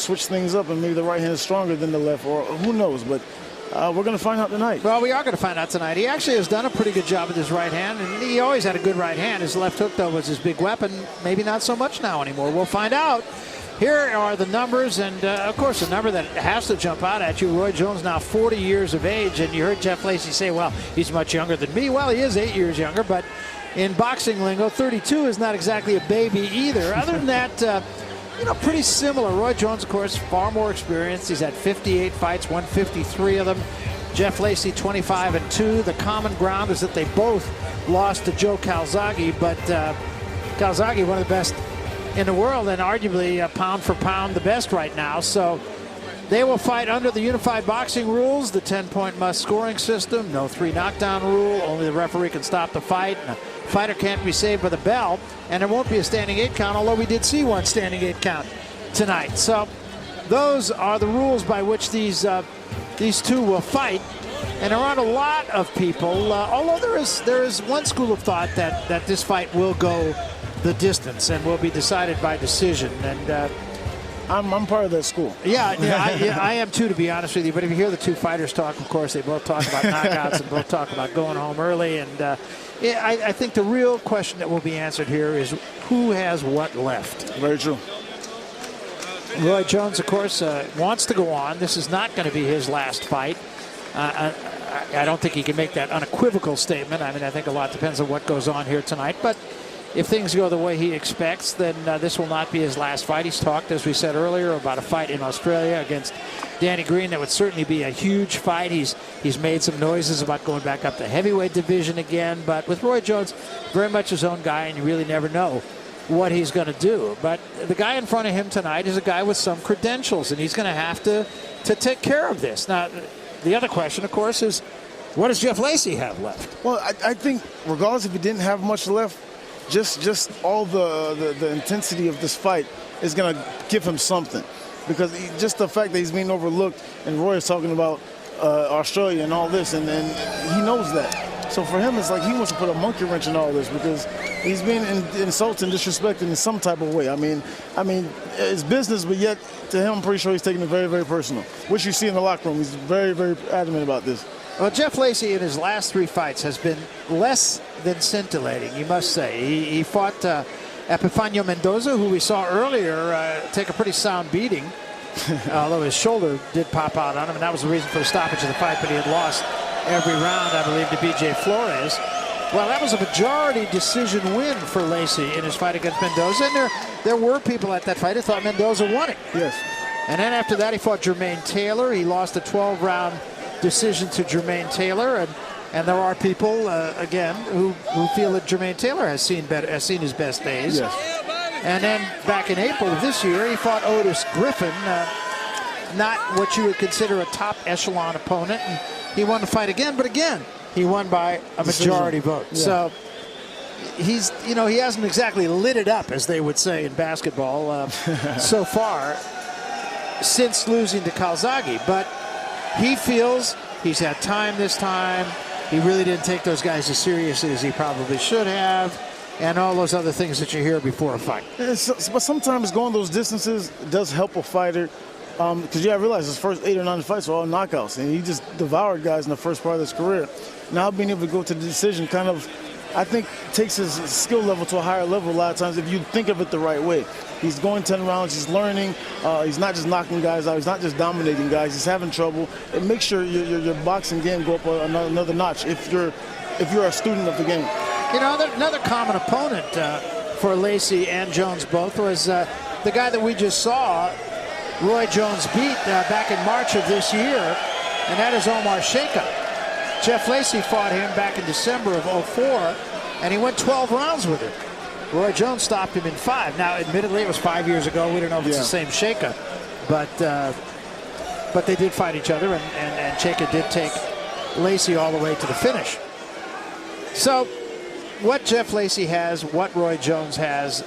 switch things up, and maybe the right hand is stronger than the left, or who knows. But we're going to find out tonight. Well, we are going to find out tonight. He actually has done a pretty good job with his right hand, and he always had a good right hand. His left hook, though, was his big weapon. Maybe not so much now anymore. We'll find out. Here are the numbers, and of course, a number that has to jump out at you. Roy Jones now 40 years of age, and you heard Jeff Lacy say, well, he's much younger than me. Well, he is 8 years younger, but in boxing lingo, 32 is not exactly a baby either. Other than that, pretty similar. Roy Jones, of course, far more experienced. He's had 58 fights, won 53 of them. Jeff Lacy, 25-2. The common ground is that they both lost to Joe Calzaghe, but Calzaghe, one of the best in the world, and arguably pound for pound the best right now. So they will fight under the unified boxing rules, the 10-point must scoring system, no 3 knockdown rule, only the referee can stop the fight, and a fighter can't be saved by the bell, and there won't be a standing 8 count, although we did see one standing 8 count tonight. So those are the rules by which these two will fight. And there aren't a lot of people, although there is one school of thought that this fight will go the distance and will be decided by decision. And I'm part of that school. Yeah, I am too, to be honest with you. But if you hear the two fighters talk, of course, they both talk about knockouts and both talk about going home early. And I think the real question that will be answered here is who has what left. Very true. Roy Jones, of course, wants to go on. This is not going to be his last fight. I don't think he can make that unequivocal statement. I mean, I think a lot depends on what goes on here tonight. But if things go the way he expects, then this will not be his last fight. He's talked, as we said earlier, about a fight in Australia against Danny Green. That would certainly be a huge fight. He's made some noises about going back up the heavyweight division again. But with Roy Jones, very much his own guy, and you really never know what he's going to do. But the guy in front of him tonight is a guy with some credentials, and he's going to have to take care of this. Now, the other question, of course, is what does Jeff Lacy have left? Well, I think regardless if he didn't have much left, just all the intensity of this fight is going to give him something. Because just the fact that he's being overlooked, and Roy is talking about Australia and all this, and he knows that. So for him, it's like he wants to put a monkey wrench in all this because he's being insulted and disrespected in some type of way. I mean, it's business, but yet to him, I'm pretty sure he's taking it very, very personal. Which you see in the locker room. He's very, very adamant about this. Well, Jeff Lacy in his last 3 fights has been less than scintillating, you must say. He fought Epifanio Mendoza, who we saw earlier take a pretty sound beating, although his shoulder did pop out on him, and that was the reason for the stoppage of the fight, but he had lost every round, I believe, to B.J. Flores. Well, that was a majority decision win for Lacy in his fight against Mendoza, and there were people at that fight who thought Mendoza won it. Yes. And then after that, he fought Jermaine Taylor. He lost a 12-round decision to Jermaine Taylor, and there are people again who feel that Jermaine Taylor has seen his best days. Yes. And then back in April of this year, he fought Otis Griffin, not what you would consider a top echelon opponent, and he won the fight again. But again, he won by a majority vote. Yeah. So he hasn't exactly lit it up, as they would say in basketball, so far since losing to Calzaghe, but he feels he's had time this time. He really didn't take those guys as seriously as he probably should have, and all those other things that you hear before a fight. But sometimes going those distances does help a fighter, because I realize his first 8 or 9 fights were all knockouts, and he just devoured guys in the first part of his career. Now being able to go to the decision kind of, I think, takes his skill level to a higher level a lot of times if you think of it the right way. He's going 10 rounds, he's learning, he's not just knocking guys out, he's not just dominating guys, he's having trouble. It makes sure your boxing game go up another notch if you're a student of the game. You know, another common opponent for Lacy and Jones both was the guy that we just saw, Roy Jones beat back in March of this year, and that is Omar Sheikha. Jeff Lacy fought him back in December of 2004, and he went 12 rounds with him. Roy Jones stopped him in 5. Now, admittedly, it was 5 years ago. We don't know if it's the same Sheikha, but they did fight each other, and Sheikha did take Lacy all the way to the finish. So, what Jeff Lacy has, what Roy Jones has,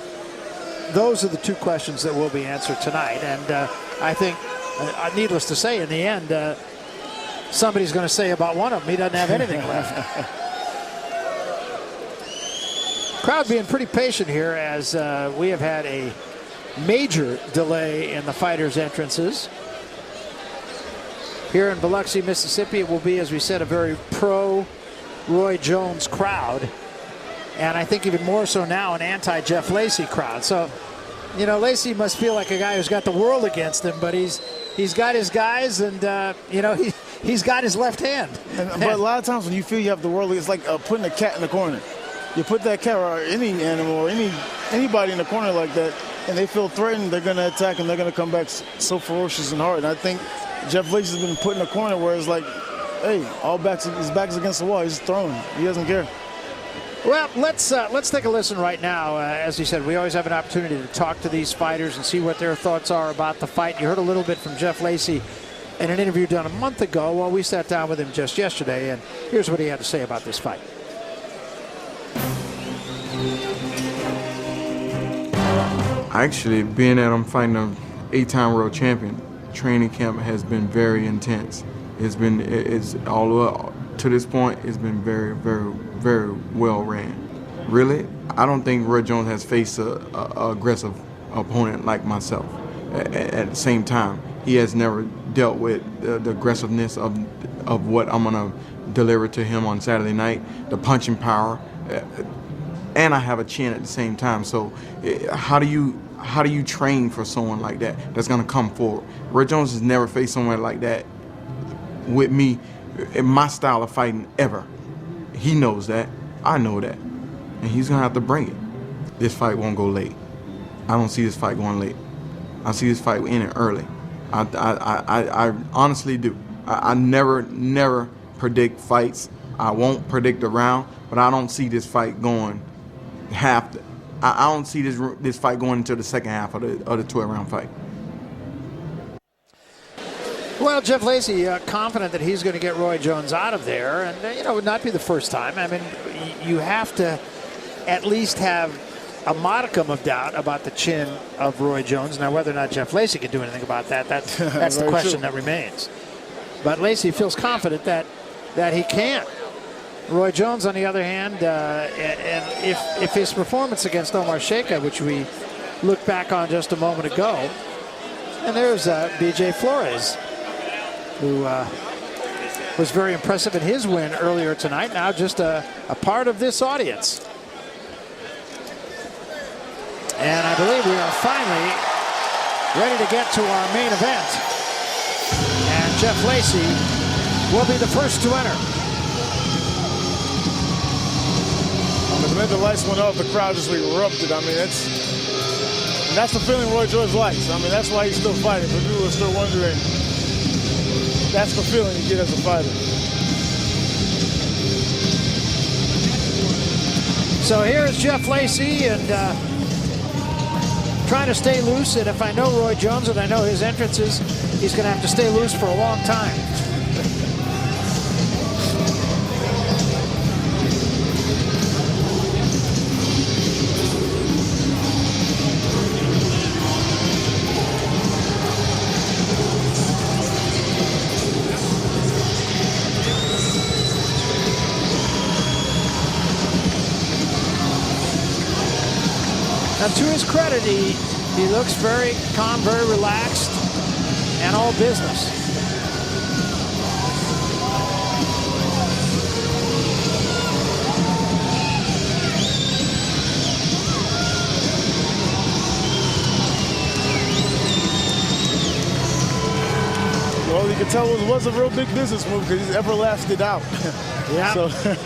those are the 2 questions that will be answered tonight. And I think, needless to say, in the end, somebody's going to say about one of them, he doesn't have anything left. Crowd being pretty patient here as we have had a major delay in the fighters' entrances. Here in Biloxi, Mississippi, it will be, as we said, a very pro-Roy Jones crowd. And I think even more so now, an anti-Jeff Lacy crowd. So, you know, Lacy must feel like a guy who's got the world against him, but he's got his guys, and, you know, he's got his left hand. But a lot of times when you feel you have the world, it's like putting a cat in the corner. You put that cat or any animal or anybody in the corner like that, and they feel threatened, they're going to attack, and they're going to come back so ferocious and hard. And I think Jeff Lacy's been put in a corner where it's like, hey, his back's against the wall. He's throwing. He doesn't care. Well, let's take a listen right now. As you said, we always have an opportunity to talk to these fighters and see what their thoughts are about the fight. You heard a little bit from Jeff Lacy in an interview done a month ago. Well, we sat down with him just yesterday, and here's what he had to say about this fight. Actually, being that I'm fighting an 8-time world champion, training camp has been very intense. It's all to this point, it's been very, very, very well ran. Really, I don't think Roy Jones has faced a aggressive opponent like myself. At the same time, he has never dealt with the aggressiveness of what I'm gonna deliver to him on Saturday night, the punching power, and I have a chin at the same time. So, how do you train for someone like that that's gonna come forward? Roy Jones has never faced someone like that with me in my style of fighting ever. He knows that. I know that. And he's going to have to bring it. This fight won't go late. I don't see this fight going late. I see this fight ending early. I honestly do. I never predict fights. I won't predict a round, but I don't see this fight going I don't see this fight going into the second half of the 12-round fight. Well, Jeff Lacy, confident that he's going to get Roy Jones out of there, and you know, it would not be the first time. I mean, you have to at least have a modicum of doubt about the chin of Roy Jones. Now, whether or not Jeff Lacy can do anything about that's the question that remains. But Lacy feels confident that he can. Roy Jones, on the other hand, and if his performance against Omar Sheikha, which we looked back on just a moment ago, and there's B.J. Flores, who was very impressive in his win earlier tonight, now just a part of this audience. And I believe we are finally ready to get to our main event. And Jeff Lacy will be the first to enter. The minute the lights went off, the crowd just erupted. I mean, that's the feeling Roy Jones likes. I mean, that's why he's still fighting. For people who are still wondering, that's the feeling you get as a fighter. So here's Jeff Lacy, and trying to stay loose. And if I know Roy Jones and I know his entrances, he's going to have to stay loose for a long time. Now, to his credit, he looks very calm, very relaxed, and all business. Well, you can tell it was a real big business move because he's ever lasted out. Yeah.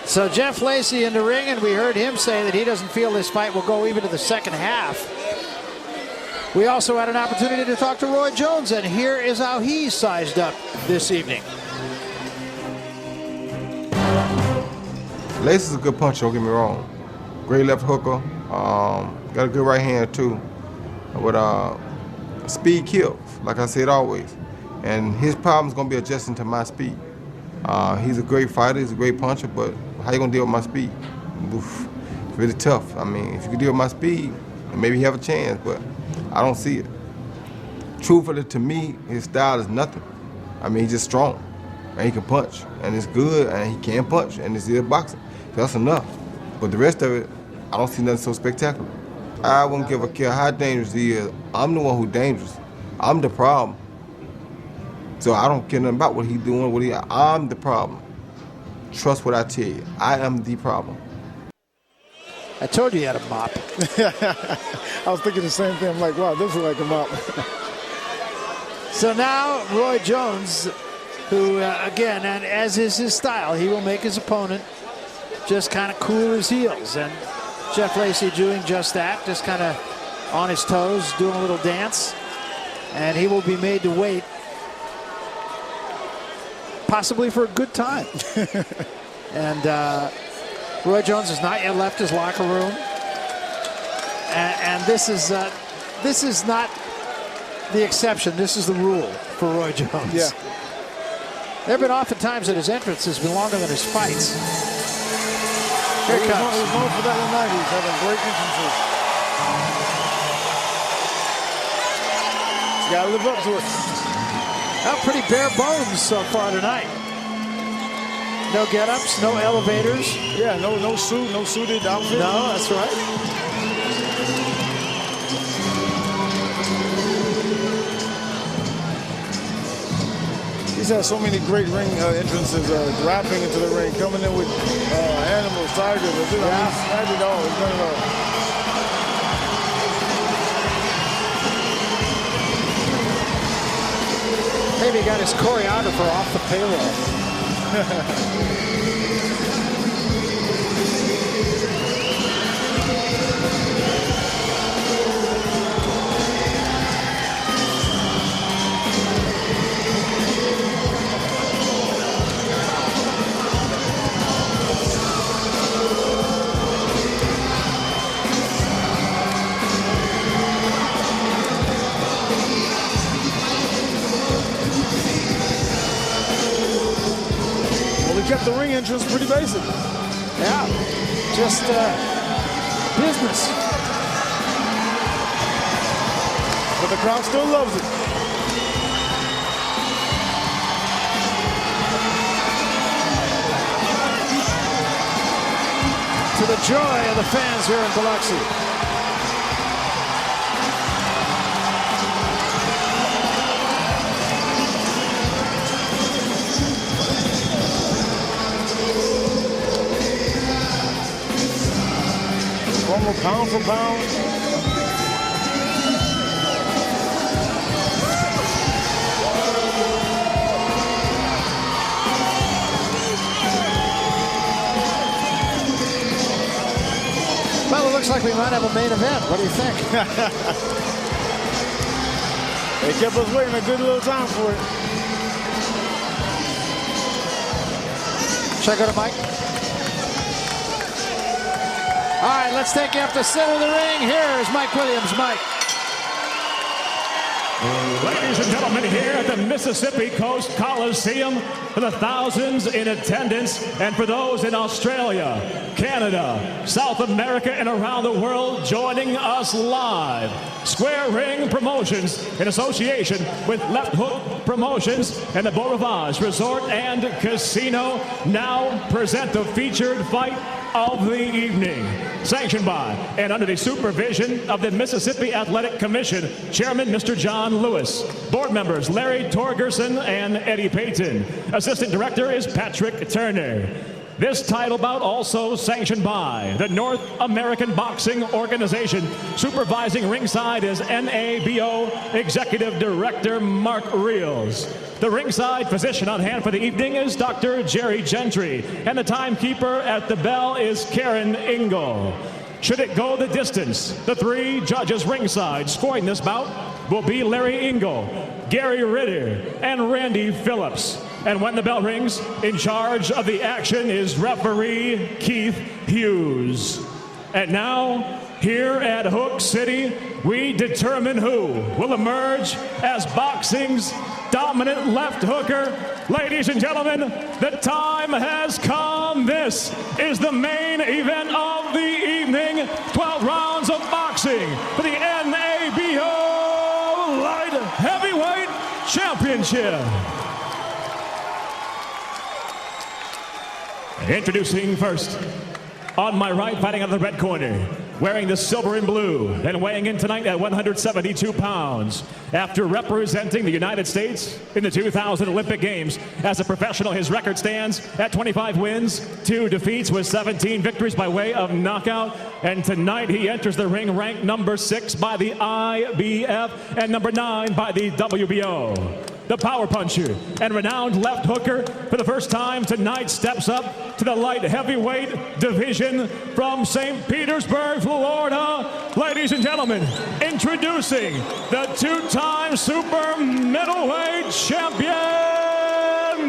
So Jeff Lacy in the ring, and we heard him say that he doesn't feel this fight will go even to the second half. We also had an opportunity to talk to Roy Jones, and here is how he sized up this evening. Lacy's a good puncher, don't get me wrong. Great left hooker, got a good right hand too. With speed kills, like I said always. And his problem is going to be adjusting to my speed. He's a great fighter, he's a great puncher, but how you gonna deal with my speed? Oof, it's really tough. I mean, if you can deal with my speed, maybe you have a chance, but I don't see it. Truthfully, to me, his style is nothing. I mean, he's just strong, and he can punch, and it's good, and he can punch, and it's still boxing. So that's enough. But the rest of it, I don't see nothing so spectacular. I wouldn't give a care how dangerous he is. I'm the one who's dangerous. I'm the problem. So I don't care nothing about what he's doing. I'm the problem. Trust what I tell you. I am the problem. I told you had a mop. I was thinking the same thing. I'm like, wow, this is like a mop. So now Roy Jones, who, again, and as is his style, he will make his opponent just kind of cool his heels. And Jeff Lacy doing just that, just kind of on his toes, doing a little dance. And he will be made to wait, possibly for a good time. And Roy Jones has not yet left his locker room. And this is not the exception. This is the rule for Roy Jones. Yeah. There have been often times that his entrance has been longer than his fights. Here it comes. He was known for that in the 90s, having great entrances. He's got to live up to it. Well, pretty bare bones so far tonight. No get-ups, no elevators. Yeah, no suit, no suited outfit. No, that's right. He's had so many great ring entrances, dropping into the ring, coming in with animals, tigers. He's had it all. He's done it all. Maybe he got his choreographer off the payroll. Kept the ring entrance pretty basic. Yeah, just business. But the crowd still loves it. To the joy of the fans here in Biloxi. Almost pound for pound. Well, it looks like we might have a main event. What do you think? They kept us waiting a good little time for it. Should I go to Mike? All right, let's take you up to the center of the ring. Here is Mike Williams. Mike. Ladies and gentlemen, here at the Mississippi Coast Coliseum, for the thousands in attendance, and for those in Australia, Canada, South America, and around the world joining us live, Square Ring Promotions, in association with Left Hook Promotions and the Beau Rivage Resort and Casino, now present the featured fight of the evening. Sanctioned by and under the supervision of the Mississippi Athletic Commission, Chairman Mr. John Lewis. Board members Larry Torgerson and Eddie Payton. Assistant Director is Patrick Turner. This title bout also sanctioned by the North American Boxing Organization. Supervising ringside is NABO Executive Director Mark Reels. The ringside physician on hand for the evening is Dr. Jerry Gentry, and the timekeeper at the bell is Karen Ingle. Should it go the distance, the three judges ringside scoring this bout will be Larry Ingle, Gary Ritter, and Randy Phillips. And when the bell rings, in charge of the action is referee Keith Hughes. And now, here at Hook City, we determine who will emerge as boxing's dominant left hooker. Ladies and gentlemen, the time has come. This is the main event of the evening. 12 rounds of boxing for the NABO Light Heavyweight Championship. Introducing first, On my right, fighting out of the red corner, wearing the silver and blue, and weighing in tonight at 172 pounds. After representing the United States in the 2000 Olympic Games as a professional, his record stands at 25 wins, 2 defeats with 17 victories by way of knockout. And tonight he enters the ring ranked number 6 by the IBF and number 9 by the WBO. The power puncher and renowned left hooker for the first time tonight steps up to the light heavyweight division from St. Petersburg, Florida. Ladies and gentlemen, introducing the 2-time super middleweight champion,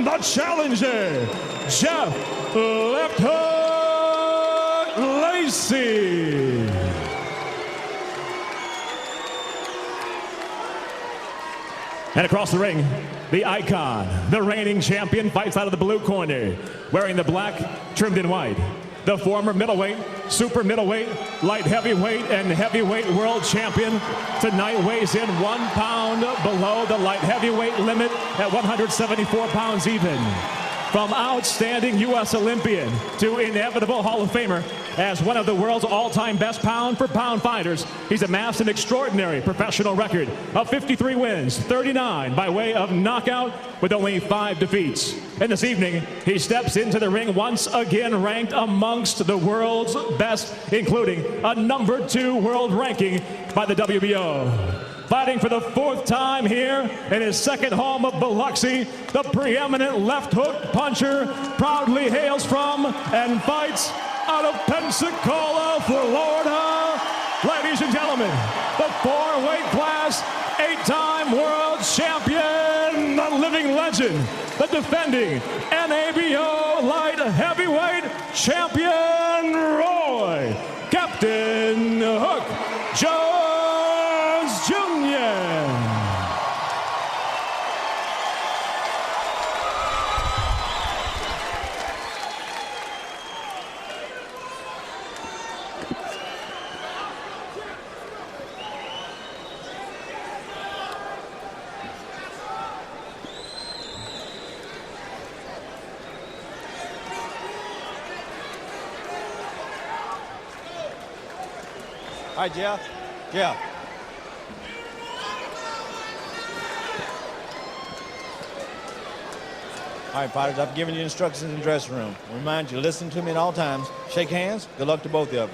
the challenger, Jeff Left Hook Lacy. And across the ring, the icon, the reigning champion, fights out of the blue corner, wearing the black trimmed in white. The former middleweight, super middleweight, light heavyweight, and heavyweight world champion tonight weighs in 1 pound below the light heavyweight limit at 174 pounds even. From outstanding U.S. Olympian to inevitable Hall of Famer, as one of the world's all-time best pound-for-pound fighters, he's amassed an extraordinary professional record of 53 wins, 39 by way of knockout, with only 5 defeats. And this evening, he steps into the ring once again ranked amongst the world's best, including a number 2 world ranking by the WBO. Fighting for the 4th time here in his second home of Biloxi, the preeminent left hook puncher proudly hails from and fights out of Pensacola, Florida. Ladies and gentlemen, the 4-weight class, 8-time world champion, the living legend, the defending NABO light heavyweight champion, Roy Captain Hook Jones Jr. Hi, Jeff. Jeff. All right, fighters, I've given you instructions in the dressing room. Remind you, listen to me at all times. Shake hands. Good luck to both of you. And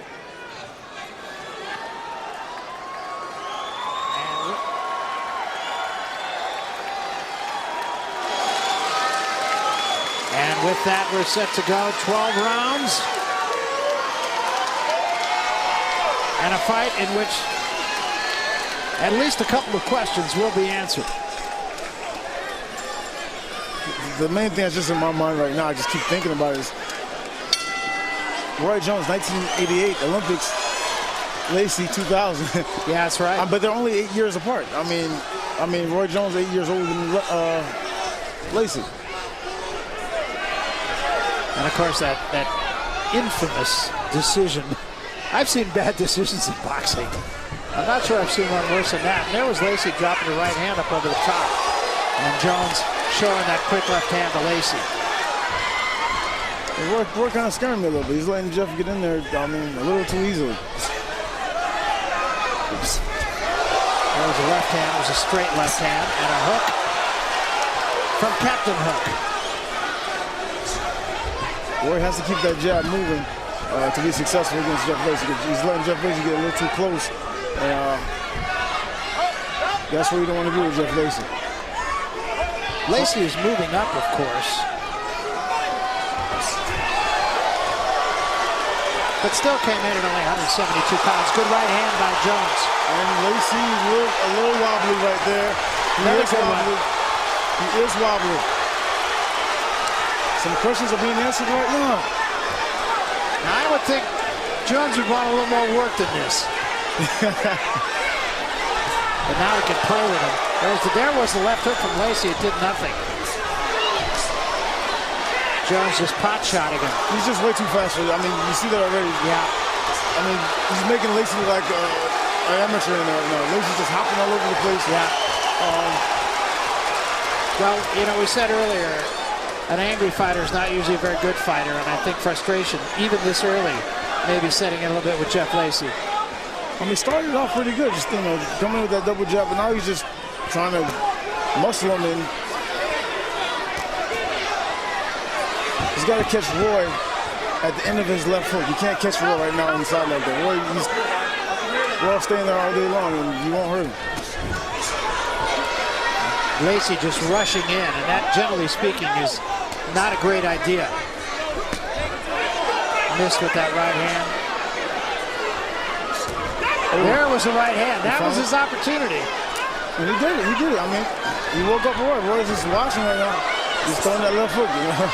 with that, we're set to go 12 rounds. And a fight in which at least a couple of questions will be answered. The main thing that's just in my mind right now, I just keep thinking about is Roy Jones, 1988 Olympics, Lacy, 2000. Yeah, that's right. But they're only 8 years apart. I mean, Roy Jones 8 years older than Lacy. And of course, that infamous decision. I've seen bad decisions in boxing. I'm not sure I've seen one worse than that. And there was Lacy dropping the right hand up over the top. And Jones showing that quick left hand to Lacy. Roy kind of scaring me a little bit. He's letting Jeff get in there, a little too easily. Oops. There was a left hand. It was a straight left hand. And a hook from Captain Hook. Roy has to keep that jab moving to be successful against Jeff Lacy. He's letting Jeff Lacy get a little too close. And that's what you don't want to do with Jeff Lacy. Lacy is moving up, of course. But still came in at only 172 pounds. Good right hand by Jones. And Lacy looked a little wobbly right there. He is wobbly. Some questions are being answered right now. Now, I would think Jones would want a little more work than this. But now he can play with him. There was the left hook from Lacy. It did nothing. Jones just pot-shotting him. He's just way too fast for you. You see that already. Yeah. He's making Lacy look like an amateur in there. No, Lacy's just hopping all over the place. Yeah. Well, we said earlier, an angry fighter is not usually a very good fighter, and I think frustration, even this early, maybe setting in a little bit with Jeff Lacy. I mean, started off pretty good, just coming in with that double jab, but now he's just trying to muscle him in. He's got to catch Roy at the end of his left hook. You can't catch Roy right now inside like that. Roy staying there all day long, and you won't hurt him. Lacy just rushing in, and that, generally speaking, is not a great idea. Missed with that right hand. There was a right hand. That was his opportunity. And he did it. He did it. I mean, he woke up Roy. Roy's just watching right now. He's throwing that left hook, you know.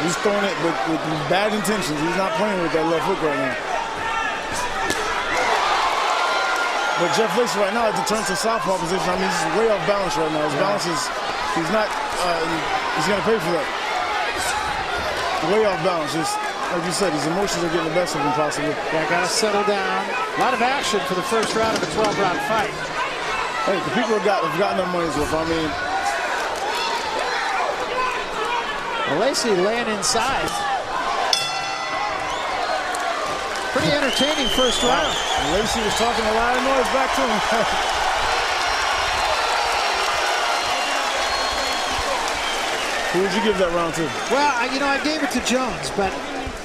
He's throwing it with bad intentions. He's not playing with that left hook right now. But Jeff Lacy right now has to turn to southpaw position. I mean, he's way off balance right now. His balance is, he's not, he's going to pay for that. Way off balance. Just, like you said, his emotions are getting the best of him possibly. Yeah, got to settle down. A lot of action for the first round of a 12-round fight. Hey, the people have gotten their money's worth. I mean, Lacy laying inside. Pretty entertaining first round. Lacy was talking a lot of noise back to him. Who would you give that round to? Well, I gave it to Jones, but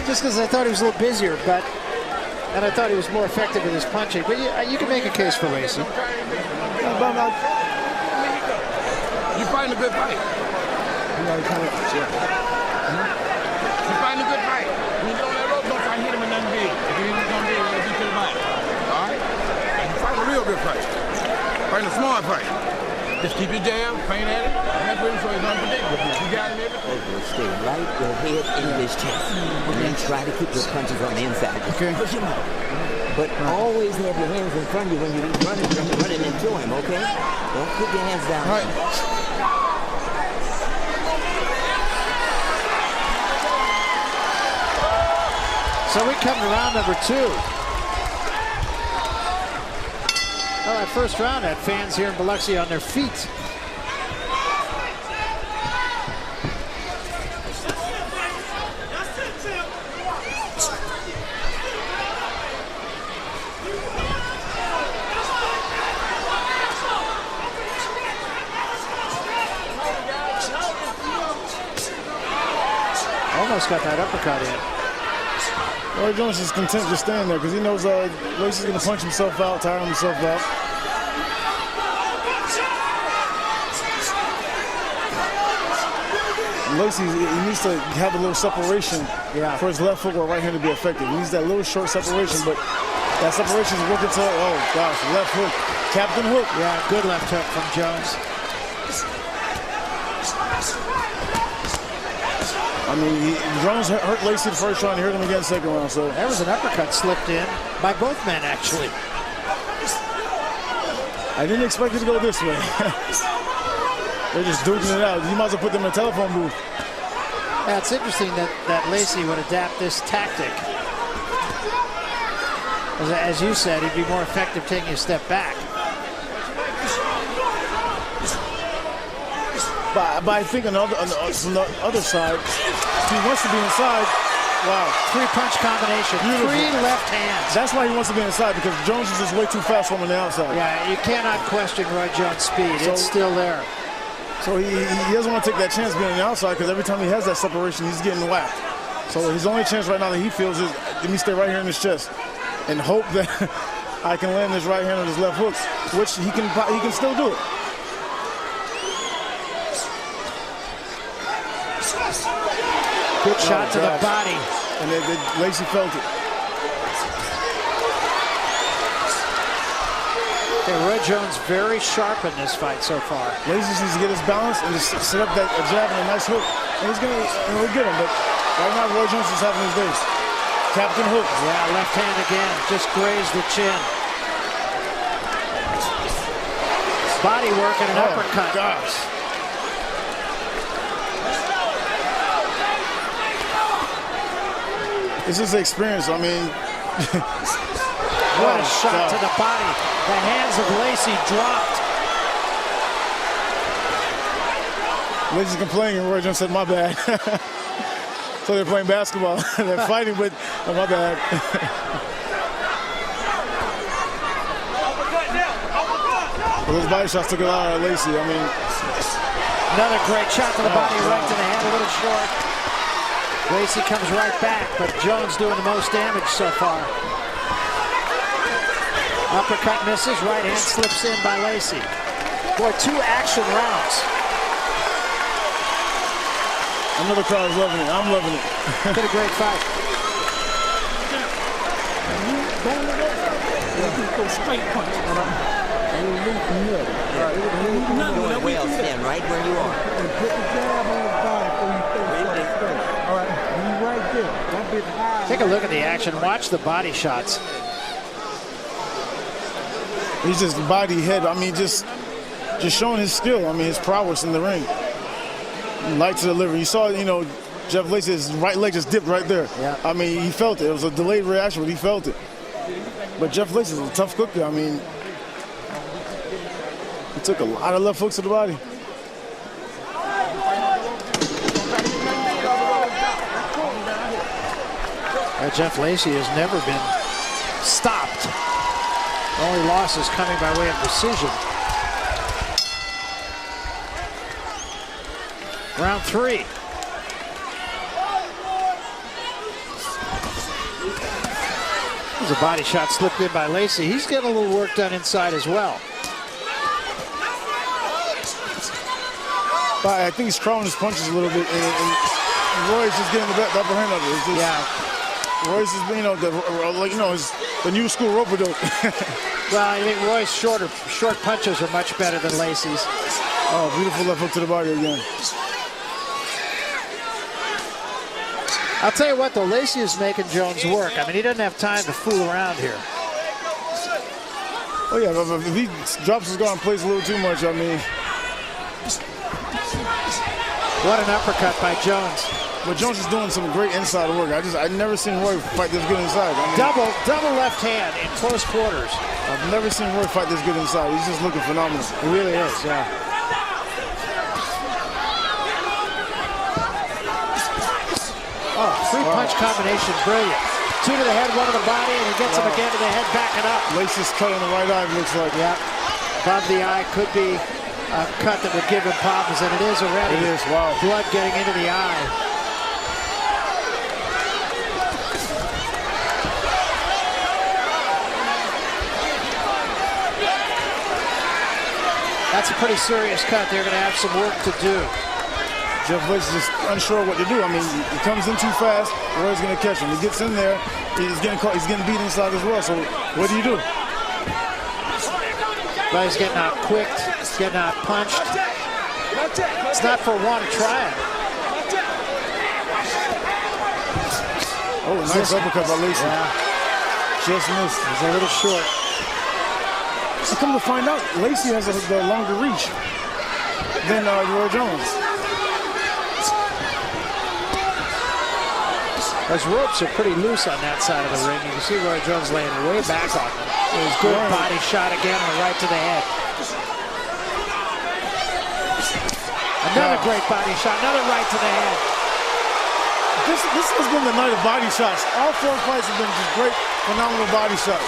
just because I thought he was a little busier, and I thought he was more effective with his punching. But you can make a case for Lacy. You're fighting a good fight. You're fighting a good fight. When you get on that rope, don't try to hit him in nothing big. If you hit him something big, it'll be to the body. All right? You're fighting a real good fight. Fighting a smart fight. Just keep your jab, feint at it, and that's what so it's unpredictable. You got him everything. Stay right your head in his chest. And then try to keep your punches on the inside. Okay. Push him out. But always have your hands in front of you when you're running into him, okay? Don't put your hands down. All right. So we come to round number 2. Well, that first round had fans here in Biloxi on their feet. Almost got that uppercut in. Roy Jones is content just staying there because he knows Lacy's going to punch himself out, tire himself out. Lacy, he needs to have a little separation for his left hook or right hand to be effective. He needs that little short separation, but that separation is working to, oh gosh, left hook, Captain Hook. Yeah, good left hook from Jones. I mean, Jones hurt Lacy the first round, he hurt him again the second round. So there was an uppercut slipped in by both men, actually. I didn't expect it to go this way. They're just duking it out. You might as well put them in a telephone booth. Yeah, it's interesting that Lacy would adapt this tactic. As you said, he'd be more effective taking a step back. But I think from the other side, he wants to be inside. Wow. 3-punch combination. Beautiful. 3 left hands. That's why he wants to be inside, because Jones is just way too fast from on the outside. Yeah, you cannot question Roy Jones' speed. It's still there. So he doesn't want to take that chance being on the outside, because every time he has that separation, he's getting whacked. So his only chance right now that he feels is, let me stay right here in his chest and hope that I can land this right hand on his left hook, which he can still do it. Good shot to the body. And Lacy felt it. Okay, Roy Jones very sharp in this fight so far. Lacy needs to get his balance and just set up that jab and a nice hook. And he'll get him, but right now Roy Jones is having his days. Captain Hook. Yeah, left hand again. Just grazed the chin. Body work and an uppercut. Gosh. This is the experience. I mean, what a shot to the body. The hands of Lacy dropped. Lacy's complaining. Roy Jones said, my bad. So they're playing basketball. They're fighting, but oh, my bad. Well, those body shots took a lot out of Lacy. I mean, another great shot to the body, right to the head, a little short. Lacy comes right back, but Jones doing the most damage so far. Uppercut misses, right hand slips in by Lacy. Boy, 2 action rounds. another crowd is loving it. I'm loving it. Been a great fight. Straight punch. Doing well, stand right where you are. Put the jab on the body before you throw straight. All right, you right there. Don't be high. Take a look at the action. Watch the body shots. He's just body head. I mean, just showing his skill. I mean, his prowess in the ring. Light to deliver. You saw, you know, Jeff Lacy's right leg just dipped right there. Yeah. I mean, he felt it. It was a delayed reaction, but he felt it. But Jeff Lacy's a tough cooker. I mean, he took a lot of left hooks to the body. Jeff Lacy has never been stopped. The only loss is coming by way of decision. Round 3. There's a body shot slipped in by Lacy. He's getting a little work done inside as well. But I think he's crawling his punches a little bit, and Roy's just getting the upper hand of it. It's just, Yeah. Roy's just, you know, the new school rope dope. Well, I think Roy's short punches are much better than Lacy's. Oh, beautiful left hook to the body again. I'll tell you what, though, Lacy is making Jones work. I mean, he doesn't have time to fool around here. Oh, yeah, but if he drops his guard and plays a little too much, I mean. What an uppercut by Jones. But Jones is doing some great inside work. I've never seen Roy fight this good inside. I mean, Double left hand in close quarters. I've never seen Roy fight this good inside. He's just looking phenomenal. He really is, yeah. Oh, 3-punch combination, brilliant. 2 to the head, 1 to the body, and he gets him again to the head, backing up. Lacy's cut on the right eye, looks like. Yeah, above the eye could be a cut that would give him problems, and it is already. It is, wow. Blood getting into the eye. That's a pretty serious cut. They're going to have some work to do. Jeff Lacy's just unsure what to do. I mean, he comes in too fast, Roy's going to catch him. He gets in there, he's getting caught, he's getting beat inside as well. So what do you do? But he's getting out quicked, he's getting out punched. It's not for one to try it. Oh, nice uppercut by Lacy. Yeah. Just missed. He's a little short. I come to find out, Lacy has the longer reach than Roy Jones. Those ropes are pretty loose on that side of the ring. You can see Roy Jones laying way back on them. There's good body shot again, and right to the head. Another great body shot, another right to the head. This has been the night of body shots. All 4 fights have been just great, phenomenal body shots.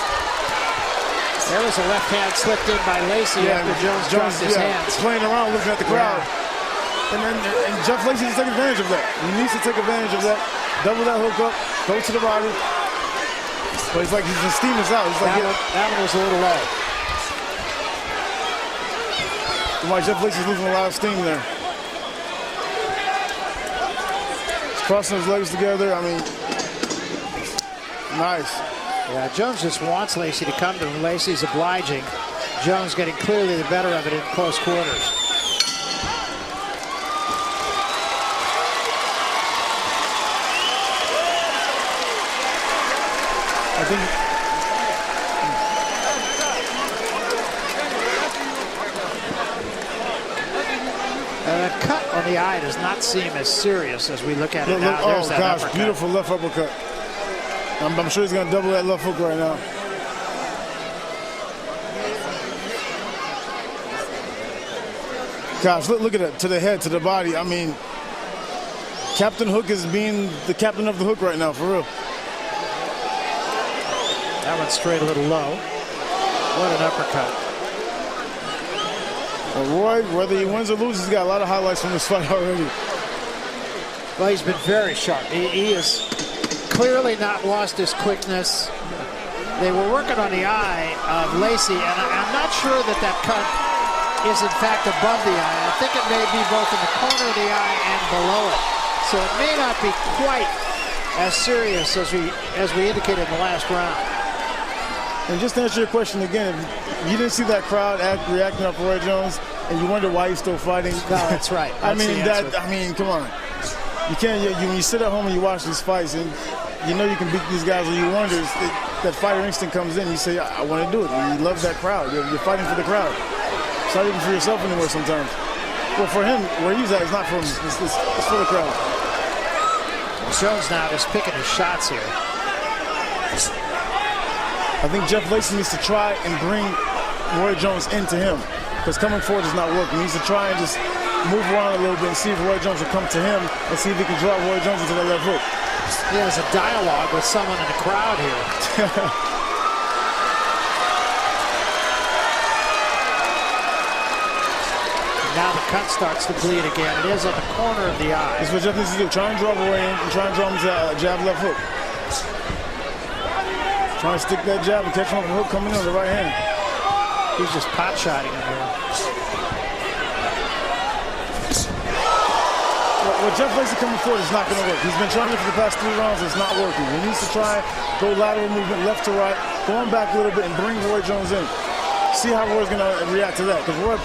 There was a left hand slipped in by Lacy after Jones dropped his hands. Playing around, looking at the crowd. Yeah. And Jeff Lacy needs to take advantage of that. He needs to take advantage of that. Double that hook up, go to the body. But it's like the steam is out. It's like that one was a little low. Why Jeff Lacy's losing a lot of steam there. He's crossing his legs together. I mean, nice. Yeah, Jones just wants Lacy to come to him. Lacy's obliging. Jones getting clearly the better of it in close quarters. I think the cut on the eye does not seem as serious as we look at it now. Oh gosh, beautiful left uppercut. I'm sure he's going to double that left hook right now. Gosh, look at it, to the head, to the body. I mean, Captain Hook is being the captain of the hook right now, for real. That one's straight a little low. What an uppercut. Well, Roy, whether he wins or loses, he's got a lot of highlights from this fight already. Well, he's been very sharp. He has clearly not lost his quickness. They were working on the eye of Lacy, and I'm not sure that that cut is in fact above the eye. I think it may be both in the corner of the eye and below it. So it may not be quite as serious as we indicated in the last round. And just to answer your question again, if you didn't see that crowd reacting up Roy Jones, and you wonder why he's still fighting. No, that's right. That's I mean, come on. You can't. When you sit at home and you watch these fights, and you know you can beat these guys, or you wonder that fighter instinct comes in. You say, I want to do it. And you love that crowd. You're fighting for the crowd. It's not even for yourself anymore sometimes. Well, for him, where he's at, it's not for him. It's for the crowd. Jones now is picking his shots here. I think Jeff Lacy needs to try and bring Roy Jones into him, because coming forward is not working. He needs to try and just move around a little bit and see if Roy Jones will come to him and see if he can draw Roy Jones into that left hook. Yeah, there's a dialogue with someone in the crowd here. Now the cut starts to bleed again. It is on the corner of the eye. That's what Jeff needs to do. Try and draw Roy in and try and draw him to jab left hook. Try and stick that jab and catch him off the hook coming in on the right hand. He's just pot shotting him here. Well, Jeff Lacy coming forward is not going to work. He's been trying it for the past 3 rounds. It's not working. He needs to try, go lateral movement, left to right, going back a little bit and bring Roy Jones in. See how Roy's going to react to that, because Roy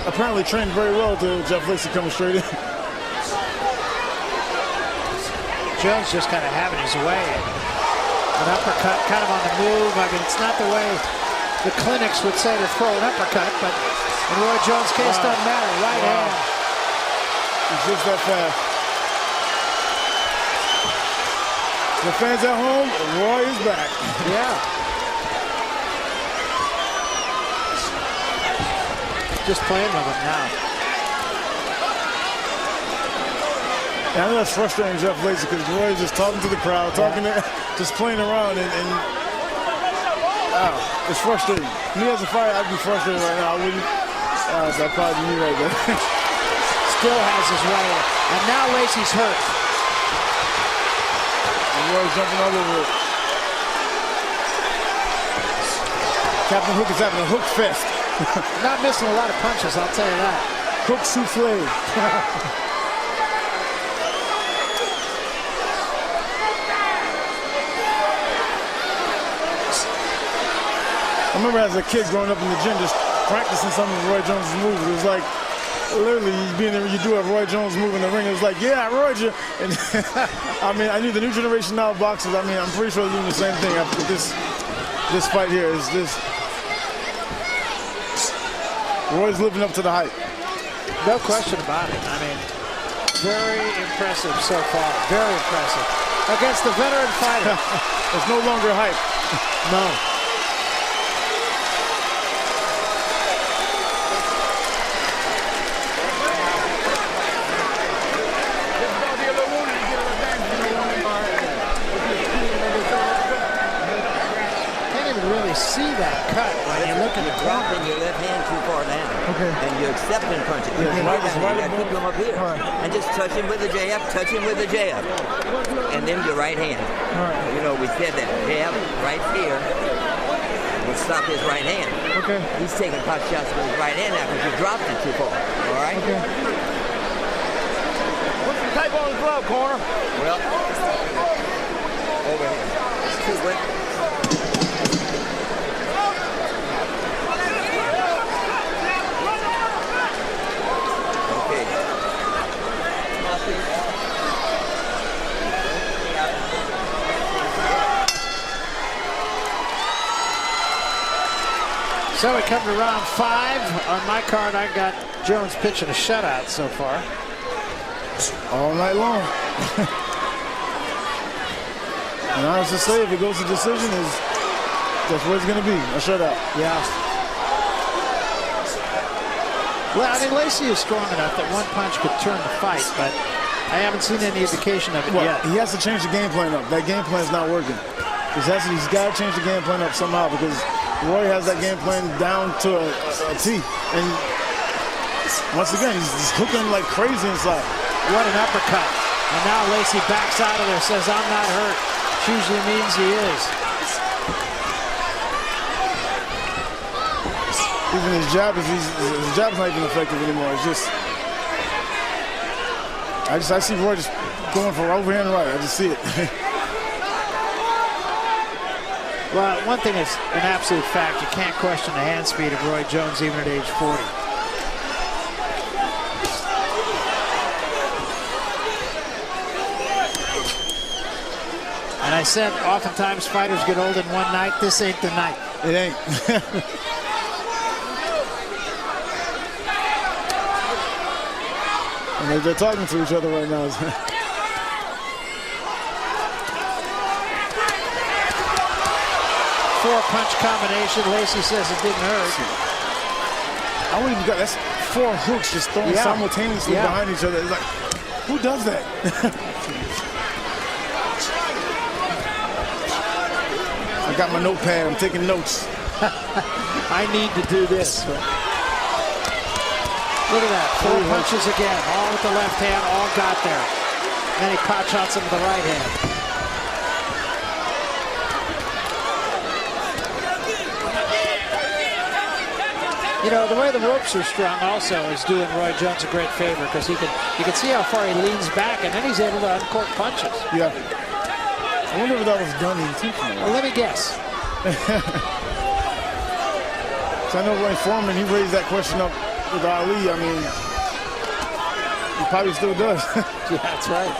apparently trained very well to Jeff Lacy coming straight in. Jones just kind of having his way. An uppercut kind of on the move. I mean, it's not the way the clinics would say to throw an uppercut, but in Roy Jones' case, doesn't matter. Right hand. He's just that fast. The fans at home, Roy is back. Yeah. Just playing with him now. And I know that's frustrating Jeff Lacy, because Roy is just talking to the crowd, just playing around, and it's frustrating. Me as a fighter, I'd be frustrated right now. I wouldn't. That'd probably be me right there. Still has his way, and now Lacy's hurt. And Roy's jumping all over it. Captain Hook is having a hook fest. Not missing a lot of punches, I'll tell you that. Hook souffle. I remember as a kid growing up in the gym, just practicing some of Roy Jones' moves. It was like, literally, you do a Roy Jones move in the ring. It was like, yeah, I royed you. And I mean, I knew the new generation now of boxers. I mean, I'm pretty sure they're doing the same thing after this fight here. Is this Roy's living up to the hype? No question about it. I mean, very impressive so far. Very impressive against the veteran fighter. It's no longer hype. No. See that cut when you look at the dropping your left hand too far down. Okay. And you're accepting punches. You right gotta keep them up here. Right. And just touch him with a jab, touch him with a jab. And then your right hand. Right. You know, we said that. Jab right here will stop his right hand. Okay. He's taking pot shots with his right hand now because you dropped it too far. All right? Okay. Put some tape on his glove, corner. Well, over here. It's too quick. So we come to round 5. On my card, I got Jones pitching a shutout so far. All night long. And honest to say, if it goes to decision, that's what it's going to be, a shutout. Yeah. Well, I mean, Lacy is strong enough that one punch could turn the fight, but I haven't seen any indication of it Well, yet. he has to change the game plan up. That game plan is not working. He's got to change the game plan up somehow because Roy has that game plan down to a T. And once again, he's just hooking like crazy inside. What an uppercut. And now Lacy backs out of there, says, I'm not hurt. Which usually means he is. Even his jab's not even effective anymore. It's just, I see Roy just going for overhand right. I just see it. Well, one thing is an absolute fact. You can't question the hand speed of Roy Jones even at age 40. And I said oftentimes fighters get old in one night. This ain't the night. It ain't. And they're talking to each other right now. Four-punch combination. Lacy says it didn't hurt. I don't even got, that's 4 hooks just thrown simultaneously behind each other. It's like, who does that? I got my notepad. I'm taking notes. I need to do this. Look at that. 4 punches again. All with the left hand. All got there. Then he pot shots him with the right hand. You know, the way the ropes are strung also is doing Roy Jones a great favor because you can see how far he leans back and then he's able to uncork punches. Yeah. I wonder if that was done intentionally. Well, let me guess. So I know Roy Foreman, he raised that question up with Ali. I mean, he probably still does. Yeah, that's right.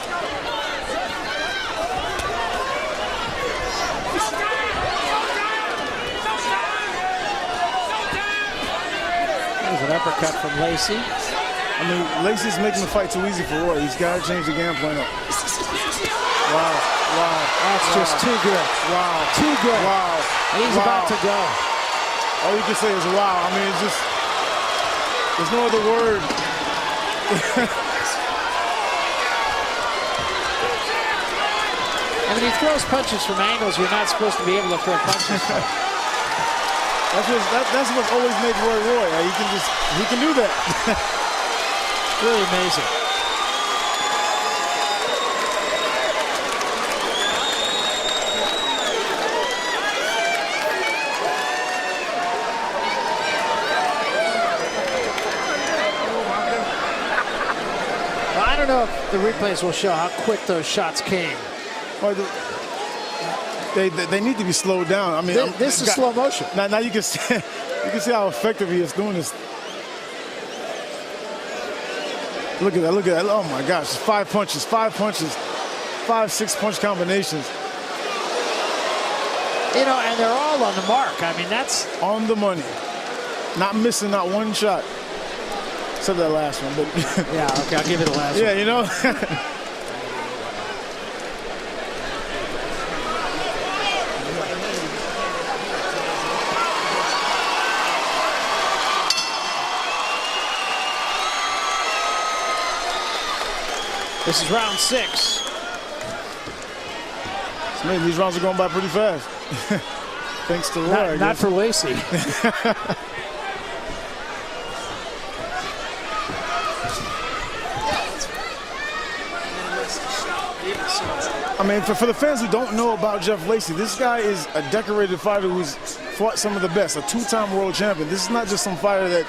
There's an uppercut from Lacy. I mean, Lacy's making the fight too easy for Roy. He's got to change the game plan up. Wow. That's just too good. Wow. Too good. Wow. He's about to go. All you can say is wow. I mean, it's just, there's no other word. I mean, he throws punches from angles you're not supposed to be able to throw punches from. That's what's always made Roy Roy. He can do that. Really amazing. Well, I don't know if the replays will show how quick those shots came. Well, they need to be slowed down. I mean, this is slow motion. Now you can see how effective he is doing this. Look at that. Oh my gosh, 5 punches, 5-6 punch combinations. You know, and they're all on the mark. I mean, that's on the money. Not missing not one shot. Except that last one, but yeah, okay, I'll give it a last one. Yeah, you know. This is round 6. Maybe these rounds are going by pretty fast. Thanks to Roy. Not for Lacy. I mean, for the fans who don't know about Jeff Lacy, this guy is a decorated fighter who's fought some of the best, a 2-time world champion. This is not just some fighter that,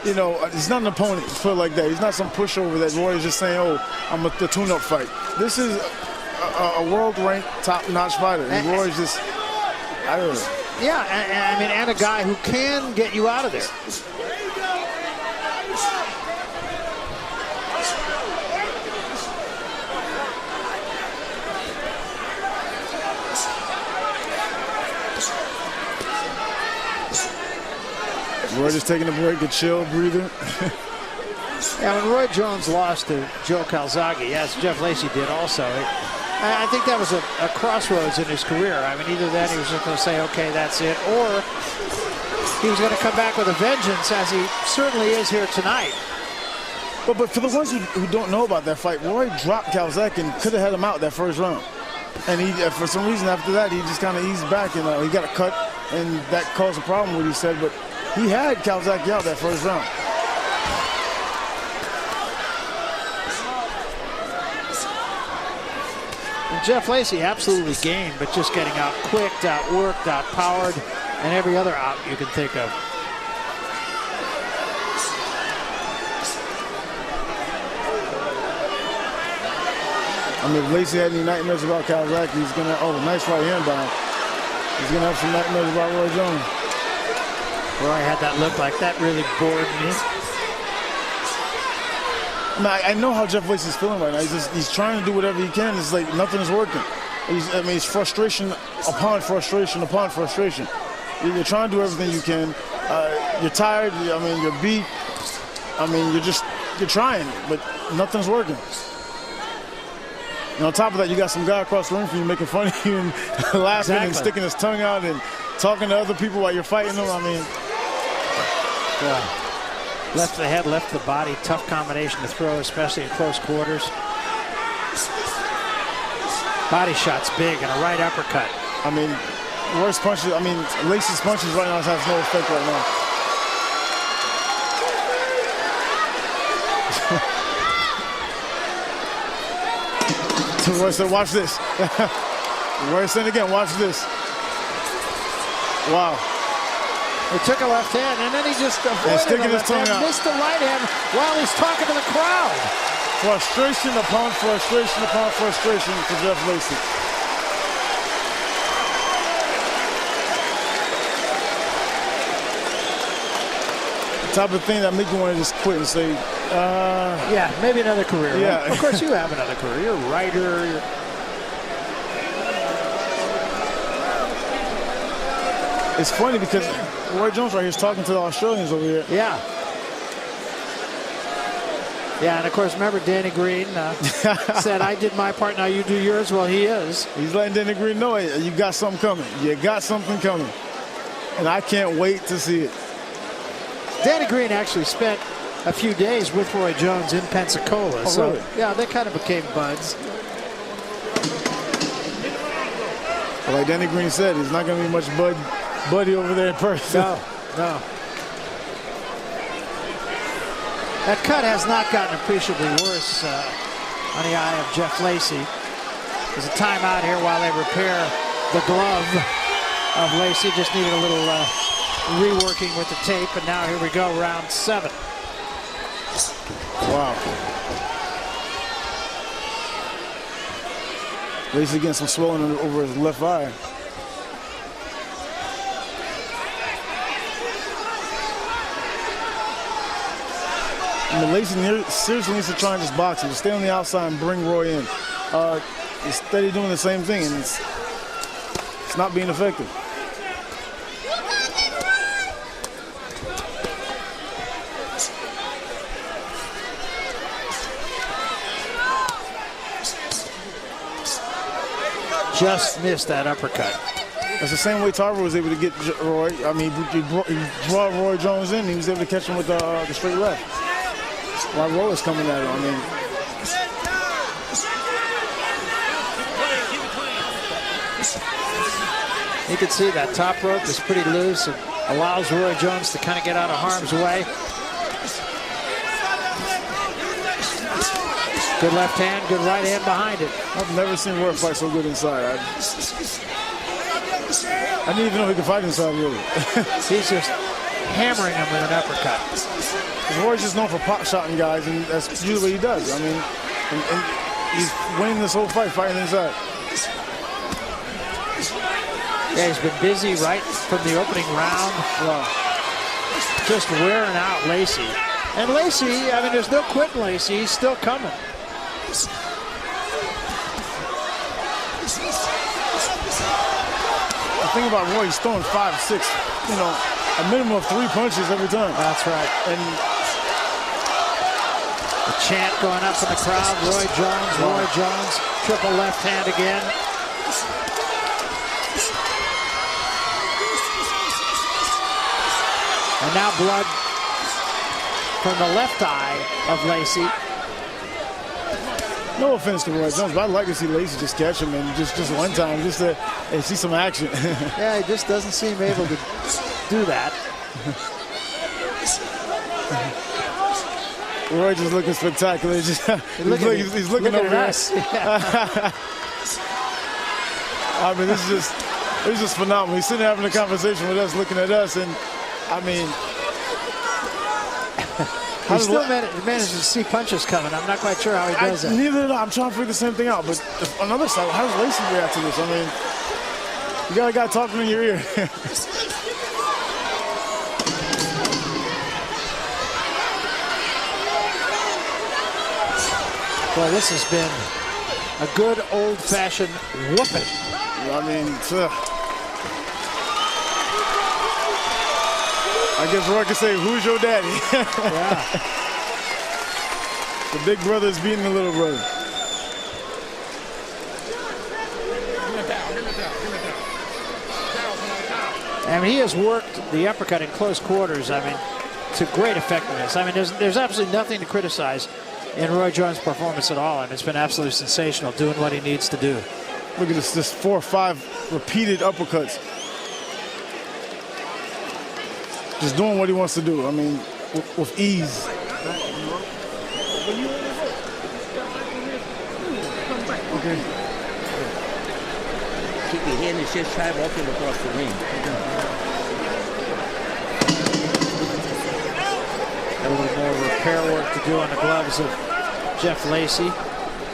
you know, he's not an opponent, put it like that. He's not some pushover that Roy is just saying, oh, I'm the tune-up fight. This is a world-ranked, top-notch fighter. And Roy's just, I don't know. Yeah, and a guy who can get you out of there. Roy just taking a break, a chill breather. Yeah, when Roy Jones lost to Joe Calzaghe, yes, Jeff Lacy did also. I think that was a crossroads in his career. I mean, either then he was just going to say, okay, that's it, or he was going to come back with a vengeance, as he certainly is here tonight. But for the ones who don't know about that fight, Roy dropped Calzak and could have had him out that first round. And he, for some reason, after that, he just kind of eased back and he got a cut, and that caused a problem, what he said. But he had Calzak out that first round. And Jeff Lacy absolutely game, but just getting out-quicked, out-worked, out-powered, and every other out you can think of. I mean, if Lacy had any nightmares about Calzak, he's going to, nice right hand by him. He's going to have some nightmares about Roy Jones. Roy had that look like that really bored me. I know how Jeff Lacy's feeling right now. He's trying to do whatever he can. It's like nothing is working. It's frustration upon frustration upon frustration. You're trying to do everything you can. You're tired. I mean, you're beat. I mean, you're trying, but nothing's working. And on top of that, you got some guy across the ring from you making fun of you and laughing and sticking his tongue out and talking to other people while you're fighting them. I mean, yeah. Left the head, left the body. Tough combination to throw, especially in close quarters. Body shot's big and a right uppercut. I mean, Roy's punches, Lacy's punches right now has no effect right now. Roy said, watch this. Roy said again, watch this. Wow. He took a left hand, and then he just sticking his tongue out. Missed the right hand while he's talking to the crowd. Frustration upon frustration upon frustration for Jeff Lacy. The type of thing that make you want to just quit and say, yeah, maybe another career. Yeah. Right? Of course you have another career. You're a writer. It's funny because Roy Jones right here is talking to the Australians over here. Yeah. Yeah, and of course, remember Danny Green said, I did my part, now you do yours. Well, he is. He's letting Danny Green know, hey, you got something coming. You got something coming. And I can't wait to see it. Danny Green actually spent a few days with Roy Jones in Pensacola. So, really? yeah, they kind of became buds. Well, like Danny Green said, there's not going to be much buddy over there in person. No. That cut has not gotten appreciably worse on the eye of Jeff Lacy. There's a timeout here while they repair the glove of Lacy. Just needed a little reworking with the tape, and now here we go, round 7. Wow. Lacy getting some swelling over his left eye. I mean, Lacy seriously needs to try and just box him. Just stay on the outside and bring Roy in. He's steady doing the same thing, and it's not being effective. Just missed that uppercut. That's the same way Tarver was able to get Roy. I mean, he brought Roy Jones in. He was able to catch him with the straight left. While Roy was coming at him, I mean. You can see that top rope is pretty loose and allows Roy Jones to kind of get out of harm's way. Good left hand, good right hand behind it. I've never seen Roy fight so good inside. I didn't even know he could fight inside, really. He's just hammering him with an uppercut. Roy's just known for pot-shotting guys, and that's usually what he does. I mean, and he's winning this whole fight, fighting inside. Yeah, he's been busy right from the opening round. Wow. Just wearing out Lacy. And Lacy, I mean, there's no quitting Lacy. He's still coming. The thing about Roy, he's throwing 5, 6, a minimum of 3 punches every time. That's right. And the chant going up in the crowd. Roy Jones, triple left hand again. And now blood from the left eye of Lacy. No offense to Roy Jones, but I'd like to see Lacy just catch him and just one time, just to see some action. Yeah, he just doesn't seem able to do that. Roy just looking spectacular. He's looking over at us. Yeah. I mean, it's just phenomenal. He's sitting having a conversation with us, looking at us, and I mean, he still manages to see punches coming. I'm not quite sure how he does that. Neither do I. I'm trying to figure the same thing out. But on the other side, how does Lacy react to this? I mean, you got a guy talking in your ear. Well, this has been a good old-fashioned whooping. I mean, I guess Roy could say, "Who's your daddy?" Yeah. The big brother is beating the little brother. I mean, he has worked the uppercut in close quarters. I mean, to great effectiveness. I mean, there's absolutely nothing to criticize in Roy Jones' performance at all. I mean, it's been absolutely sensational, doing what he needs to do. Look at this 4 or 5 repeated uppercuts. Just doing what he wants to do. I mean, with ease. Okay. Keep your head and just try walking across the ring. A little more repair work to do on the gloves of Jeff Lacy.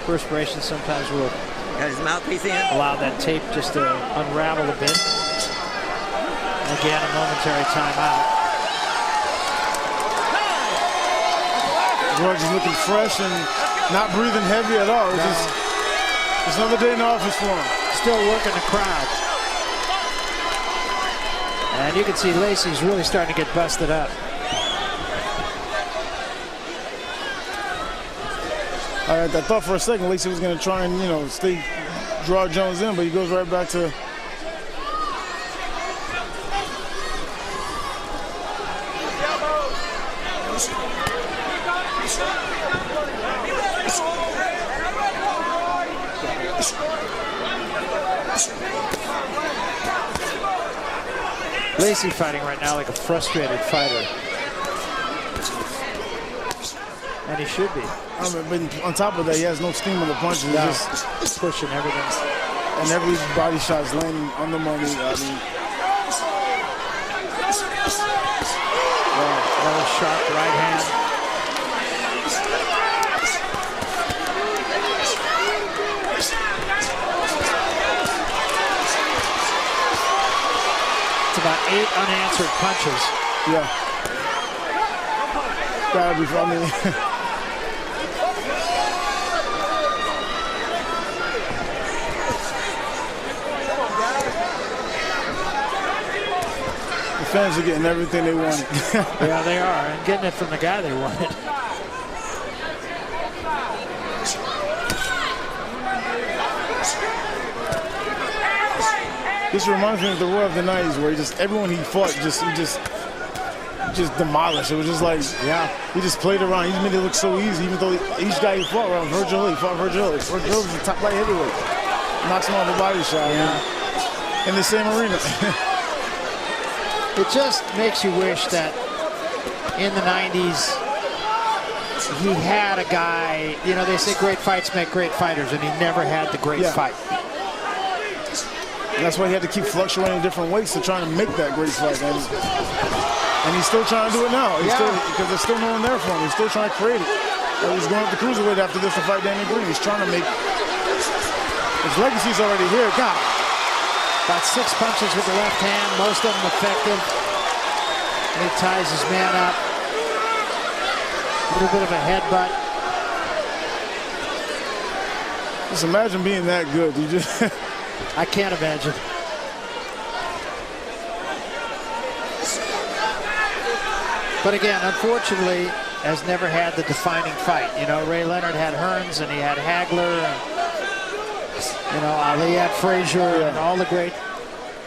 Perspiration sometimes will Got his mouthpiece in. allow that tape just to unravel a bit. And again, a momentary timeout. Roy just looking fresh and not breathing heavy at all. It's another day in the office for him. Still working the crowd. And you can see Lacy's really starting to get busted up. All right, I thought for a second Lacy was going to try and, draw Jones in, but he goes right back to. Lacy fighting right now like a frustrated fighter. And he should be. I mean, but on top of that, he has no steam on the punches. No. He's just Pushing everything. and every body shot's landing on the money. I mean, Another sharp right hand. It's about 8 unanswered punches. yeah. Gotta be funny. The fans are getting everything they wanted. Yeah, they are, and getting it from the guy they wanted. This reminds me of the Roy of the 90s, where everyone he fought, he just demolished. It was just like, he just played around. He made it look so easy, even though each guy he fought around, Virgil Hill, he fought Virgil Hill. Virgil Hill was the top light heavyweight. Knocks him on the body shot in the same arena. It just makes you wish that in the 90s he had a guy, they say great fights make great fighters, and he never had the great fight. And that's why he had to keep fluctuating different weights to try to make that great fight. And he's still trying to do it now. Because there's still no one there for him. He's still trying to create it. He's going up the cruiserweight after this to fight Danny Green. He's trying to make his legacy's already here. God. About 6 punches with the left hand, most of them effective. And he ties his man up. A little bit of a headbutt. Just imagine being that good. You just I can't imagine. But again, unfortunately, has never had the defining fight. Ray Leonard had Hearns, and he had Hagler, and Ali had Frazier, and all the great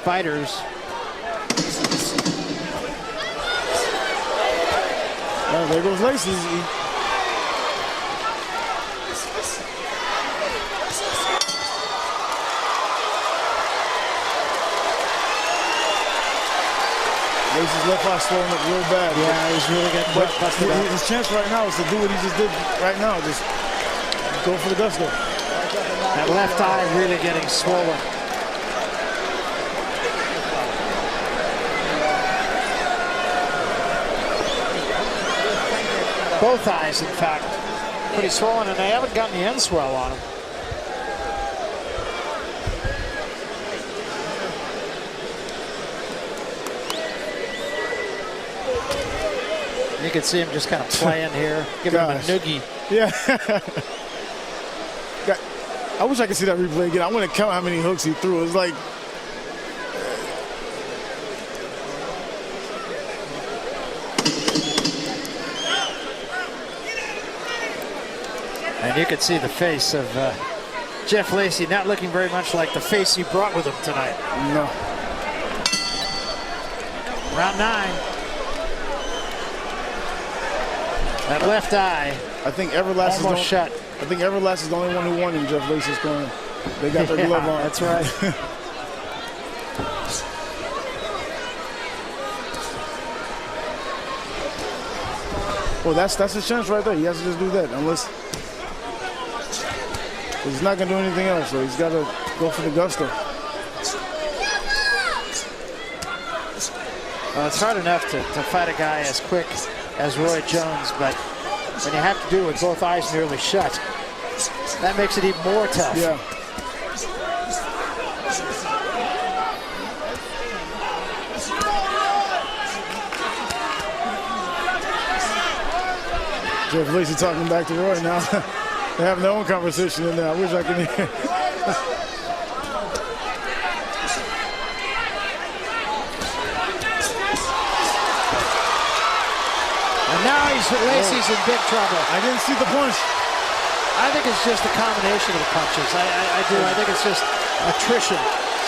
fighters. There goes Lacy. Lacy's left eye swollen up real bad. Yeah, he's really getting busted up. His chance right now is to do what he just did right now. Just go for the gusto. That left eye really getting swollen. Both eyes, in fact, pretty swollen, and they haven't gotten the end swell on them. You can see him just kind of playing here, giving him a noogie. Yeah. I wish I could see that replay again. I want to count how many hooks he threw. It was like, and you can see the face of Jeff Lacy not looking very much like the face he brought with him tonight. No. Round 9. That left eye. I think Everlast is almost shut. I think Everlast is the only one who won in Jeff Lacy's corner. They got their glove on. That's right. Well, that's his chance right there. He has to just do that, unless he's not gonna do anything else. So he's got to go for the gusto. Well, it's hard enough to fight a guy as quick as Roy Jones, but when you have to do it with both eyes nearly shut, that makes it even more tough. Yeah. Jeff Lacy talking back to Roy now. They're having their own conversation in there. I wish I could hear. And now Lacy's in big trouble. I didn't see the punch. I think it's just a combination of the punches. I do. I think it's just attrition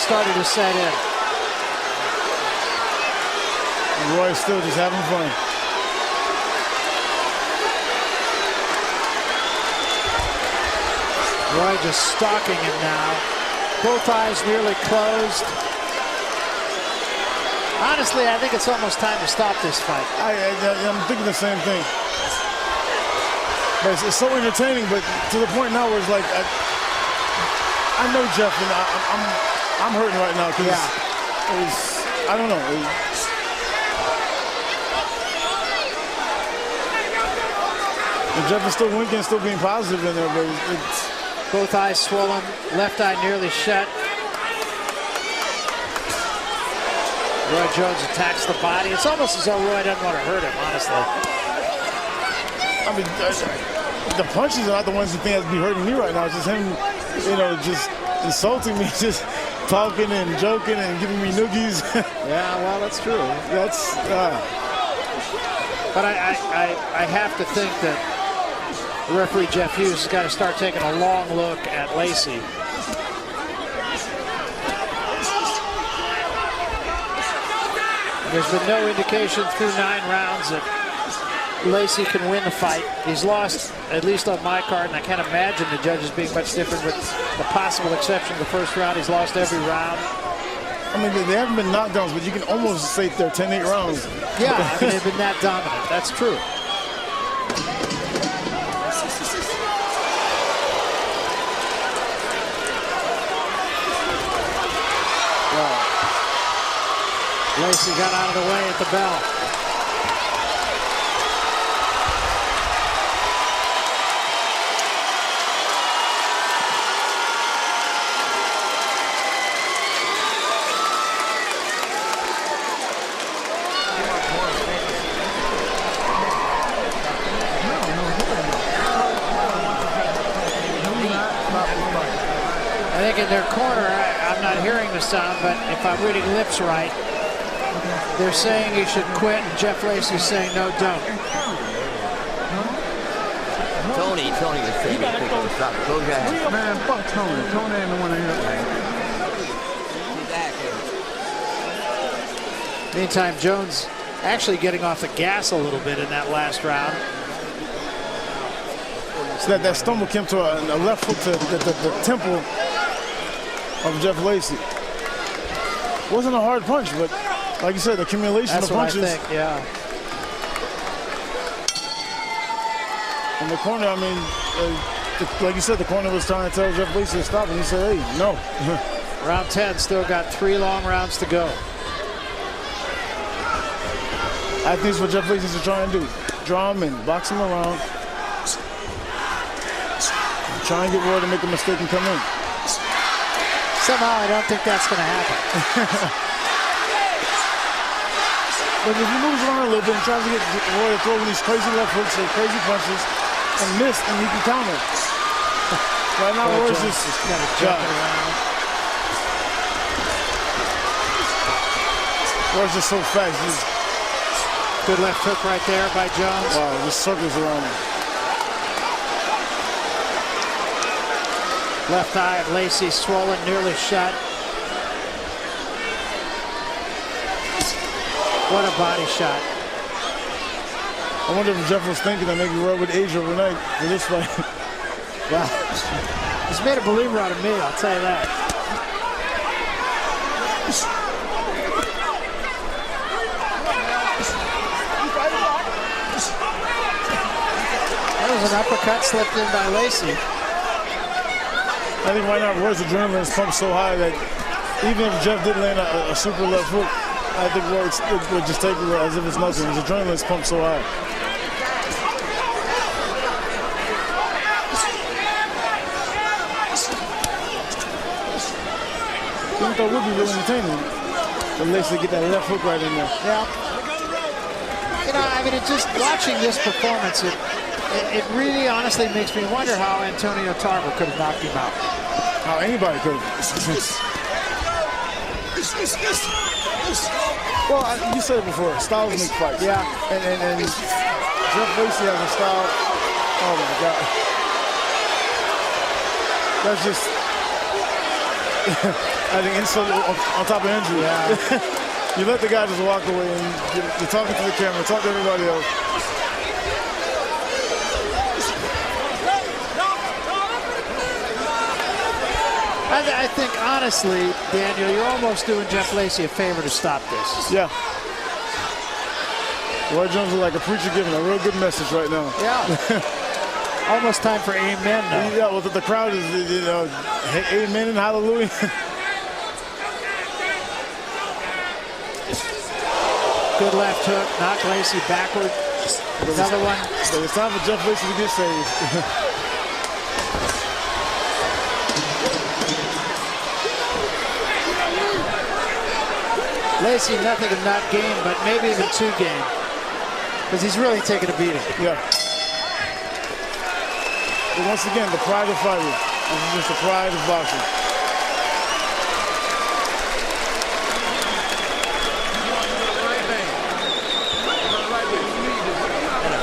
started to set in. And Roy's still just having fun. Roy just stalking him now. Both eyes nearly closed. Honestly, I think it's almost time to stop this fight. I'm thinking the same thing. But it's so entertaining, but to the point now where it's like, I know Jeff, and I'm hurting right now because I don't know. And Jeff is still winking, still being positive in there, but it's both eyes swollen, left eye nearly shut. Roy Jones attacks the body. It's almost as though Roy doesn't want to hurt him, honestly. I mean, the punches are not the ones that think that's be hurting me right now. It's just him, just insulting me, just talking and joking and giving me noogies. Yeah, well, that's true. That's. But I have to think that referee Jeff Hughes has got to start taking a long look at Lacy. There's been no indication through 9 rounds that Lacy can win the fight. He's lost, at least on my card, and I can't imagine the judges being much different with the possible exception of the first round. He's lost every round. I mean, they haven't been knockdowns, but you can almost say they're 10-8 rounds. Yeah, I mean, they've been that dominant. That's true. Lacy got out of the way at the bell. I think in their corner, I'm not hearing the sound, but if I'm reading lips right, they're saying he should quit, and Jeff Lacy's saying, no, don't. Tony was saying he picked up a stop. Close your eyes. Man, fuck Tony. Tony ain't the one in here. Meantime, Jones actually getting off the gas a little bit in that last round. So that stumble came to a left hook to the temple of Jeff Lacy. Wasn't a hard punch, but like you said, the accumulation That's of punches. what I think, yeah. In the corner, I mean, like you said, the corner was trying to tell Jeff Lacy to stop, and he said, hey, no. Round 10, still got 3 long rounds to go. I think it's what Jeff Lacy's trying to do. Draw him in, box him around. Try and get Roy to make a mistake and come in. Somehow I don't think that's going to happen. But if he moves around a little bit and tries to get Roy to throw these crazy left hooks or crazy punches and miss, and he can counter. Right now, Roy's just kind of jumping around. Roy's just so fast. Good left hook right there by Jones. Wow, just circles around him. Left eye of Lacy swollen, nearly shut. What a body shot. I wonder if Jeff was thinking that maybe Roy would age overnight for this fight. Wow. He's made a believer out of me, I'll tell you that. That was an uppercut slipped in by Lacy. I think right now Roy's adrenaline is pumped so high that even if Jeff did land a super left hook, I think Roy would just take it as if it's nothing. His adrenaline is pumped so high. I think that would be really entertaining. For Lacy to get that left hook right in there. Yeah. You know, I mean, just watching this performance, it really honestly makes me wonder how Antonio Tarver could have knocked him out. How anybody could. Well, you said it before. Styles make fights. Yeah. And Jeff Lacy has a style. Oh my God. That's just. I think insult on top of injury. Yeah. You let the guy just walk away and you're talking to the camera, talk to everybody else. I think, honestly, Daniel, you're almost doing Jeff Lacy a favor to stop this. Yeah. Roy Jones is like a preacher giving a real good message right now. Yeah. Almost time for amen now. Yeah, well, the crowd is, you know, amen and hallelujah. Good left hook, knock Lacy backward. Another one. So it's time for Jeff Lacy to get saved. Lacy, nothing of not game, but maybe even 2 game. Because he's really taking a beating. Yeah. But once again, the pride of fighting. This is just the pride of boxing.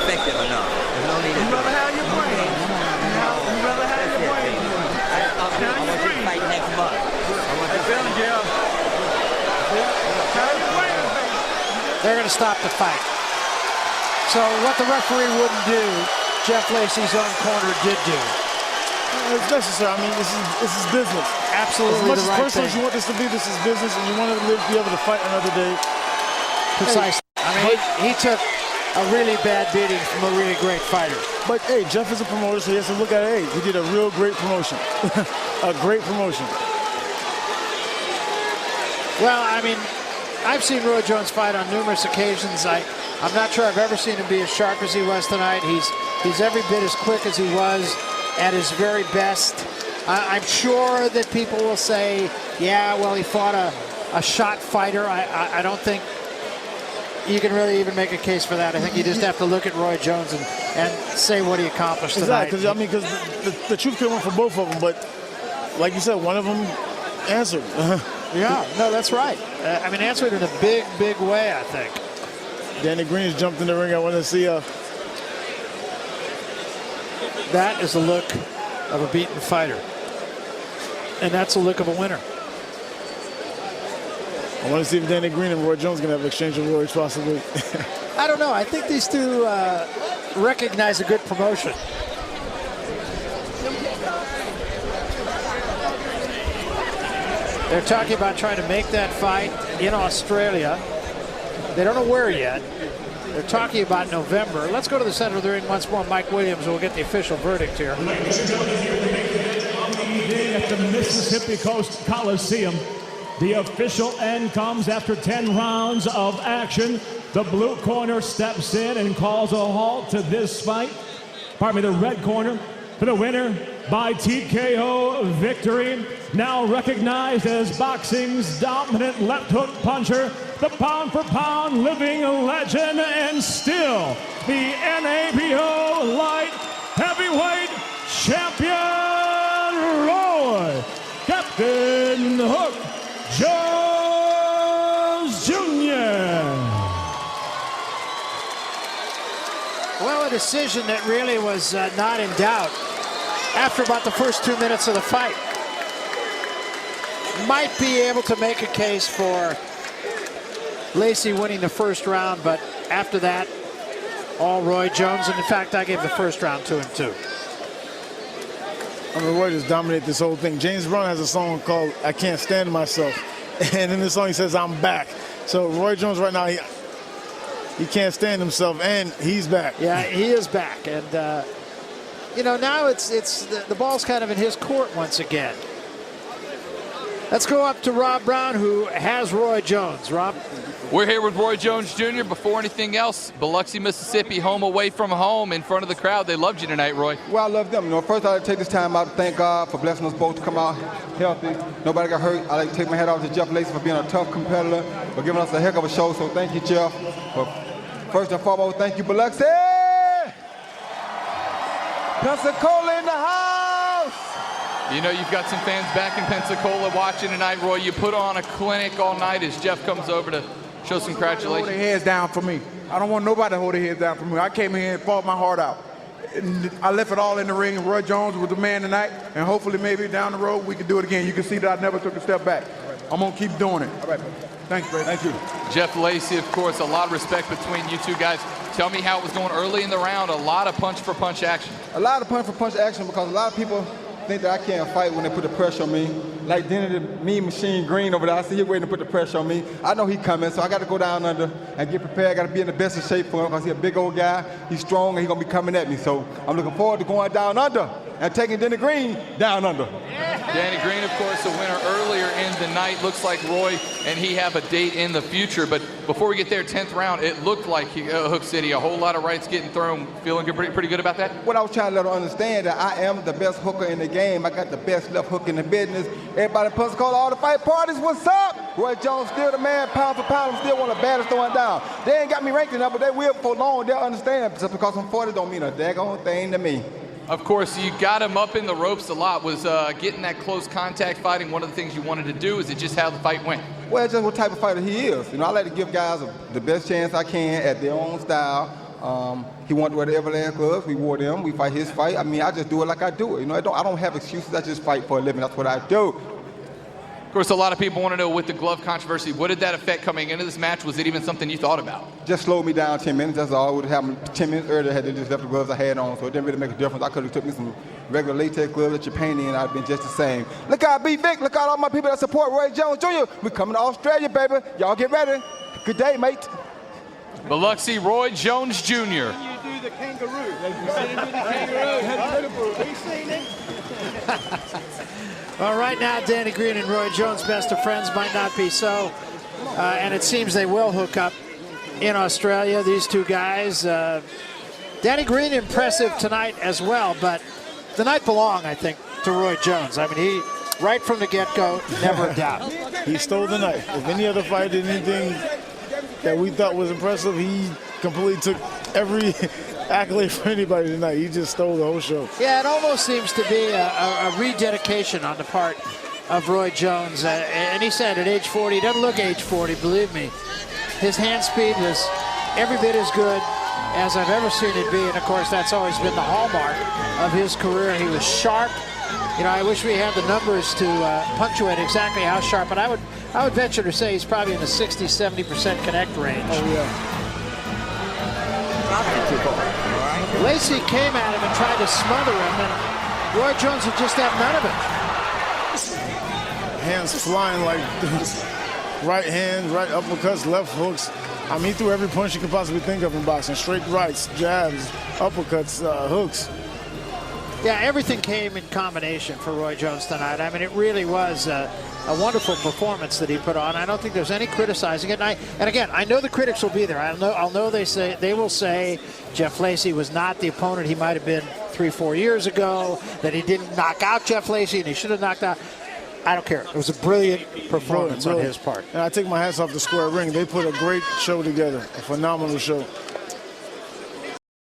Effective enough. There's no need to You rather have your brain. You rather have your brain. I want you to fight next month. They're going to stop the fight. So what the referee wouldn't do, Jeff Lacy's own corner did do. It's necessary. I mean, this is business. Absolutely as much the as right personal thing. as you want this to be, this is business, and you want to be able to fight another day. Precisely. I mean, he took a really bad beating from a really great fighter. But hey, Jeff is a promoter, so he has to look at it. Hey, he did a real great promotion. A great promotion. Well, I mean, I've seen Roy Jones fight on numerous occasions. I'm not sure I've ever seen him be as sharp as he was tonight. He's every bit as quick as he was at his very best. I'm sure that people will say, yeah, well, he fought a shot fighter. I don't think you can really even make a case for that. I think you just have to look at Roy Jones and say what he accomplished tonight. Exactly, because the truth came up for both of them, but like you said, one of them answered. Yeah, no, that's right. I mean, answered in a big, big way, I think. Danny Green's jumped in the ring. I want to see That is the look of a beaten fighter. And that's the look of a winner. I want to see if Danny Green and Roy Jones going to have an exchange of words possibly. I don't know. I think these two recognize a good promotion. They're talking about trying to make that fight in Australia. They don't know where yet. They're talking about November. Let's go to the center of the ring once more. Mike Williams will get the official verdict here. Ladies and gentlemen, here to make it on the evening at the Mississippi Coast Coliseum. The official end comes after 10 rounds of action. The blue corner steps in and calls a halt to this fight. Pardon me, the red corner for the winner by TKO victory. Now recognized as boxing's dominant left hook puncher, the pound for pound living legend and still the NABO light heavyweight champion, Roy Captain Hook Jones Jr. Well, a decision that really was not in doubt after about the first 2 minutes of the fight. Might be able to make a case for Lacy winning the first round, but after that, all Roy Jones. And in fact, I gave the first round 2-2. I mean, Roy just dominated this whole thing. James Brown has a song called I Can't Stand Myself. And in the song he says, I'm back. So Roy Jones right now, he can't stand himself, and he's back. Yeah, he is back. And, you know, now it's the ball's kind of in his court once again. Let's go up to Rob Brown, who has Roy Jones. Rob? We're here with Roy Jones Jr. Before anything else, Biloxi, Mississippi, home away from home in front of the crowd. They loved you tonight, Roy. Well, I love them. You know, first I'd like to take this time out to thank God for blessing us both to come out healthy. Nobody got hurt. I'd like to take my hat off to Jeff Lacy for being a tough competitor, for giving us a heck of a show. So thank you, Jeff. But first and foremost, thank you, Biloxi! Pensacola in the house! You know, you've got some fans back in Pensacola watching tonight, Roy. You put on a clinic all night as Jeff comes over to show some congratulations. Hold their heads down for me. I don't want nobody to hold their heads down for me. I came here and fought my heart out. And I left it all in the ring, and Roy Jones was the man tonight, and hopefully maybe down the road we can do it again. You can see that I never took a step back. I'm going to keep doing it. All right, thank you, Thank you. Jeff Lacy, of course, a lot of respect between you two guys. Tell me how it was going early in the round. A lot of punch-for-punch action. A lot of punch-for-punch action because a lot of people think that I can't fight when they put the pressure on me. Like Denny the Mean Machine Green over there, I see he waiting to put the pressure on me. I know he coming, so I got to go down under and get prepared. I got to be in the best of shape for him because he's a big old guy. He's strong, and he's going to be coming at me. So I'm looking forward to going down under and taking Denny Green down under. Danny Green, of course, a winner earlier in the night. Looks like Roy and he have a date in the future. But before we get there, 10th round, it looked like Hook City, a whole lot of rights getting thrown. Feeling good, pretty good about that? What I was trying to let her understand that I am the best hooker in the game. I got the best left hook in the business. Everybody in Pensacola, all the fight parties, what's up? Roy Jones still the man, pound for pound. I'm still one of the baddest throwing down. They ain't got me ranked enough, but they will for long. They'll understand. Just because I'm 40 don't mean a daggone thing to me. Of course, you got him up in the ropes a lot. Was getting that close contact fighting one of the things you wanted to do? Is it just how the fight went? Well, just what type of fighter he is. You know, I like to give guys the best chance I can at their own style. He wanted to wear the Everland gloves. We wore them. We fight his fight. I mean, I just do it like I do it. You know, I don't have excuses. I just fight for a living. That's what I do. Of course, a lot of people want to know with the glove controversy, what did that affect coming into this match? Was it even something you thought about? Just slowed me down 10 minutes. That's all. It would have happened 10 minutes earlier had they just left the gloves I had on, so it didn't really make a difference. I could have took me some regular latex gloves that you're painting, and I'd have been just the same. Look out, B. Vic. Look out, all my people that support Roy Jones Jr. We're coming to Australia, baby. Y'all get ready. Good day, mate. Biloxi Roy Jones Jr. You do the kangaroo. You see him do the kangaroo. Have you seen it? Well, right now, Danny Green and Roy Jones, best of friends, might not be so. And it seems they will hook up in Australia, these two guys. Danny Green, impressive tonight as well, but the night belonged, I think, to Roy Jones. I mean, he, right from the get-go, never a doubt. He stole the night. If any other fight did anything that we thought was impressive, he completely took every accolade for anybody tonight. He just stole the whole show. Yeah, it almost seems to be a rededication on the part of Roy Jones. And he said at age 40, he doesn't look age 40, believe me. His hand speed was every bit as good as I've ever seen it be. And, of course, that's always been the hallmark of his career. He was sharp. You know, I wish we had the numbers to punctuate exactly how sharp, but I would venture to say he's probably in the 60-70% connect range. Oh, yeah. Lacy came at him and tried to smother him, and Roy Jones would just have none of it. Hands flying like right hand, right uppercuts, left hooks. I mean, he threw every punch you could possibly think of in boxing. Straight rights, jabs, uppercuts, hooks. Yeah, everything came in combination for Roy Jones tonight. I mean, it really was a wonderful performance that he put on. I don't think there's any criticizing it. And again, I know the critics will be there. I'll know they will say Jeff Lacy was not the opponent he might have been 3-4 years ago, that he didn't knock out Jeff Lacy and he should have knocked out. I don't care. It was a brilliant performance on his part. And I take my hats off to Square Ring. They put a great show together, a phenomenal show.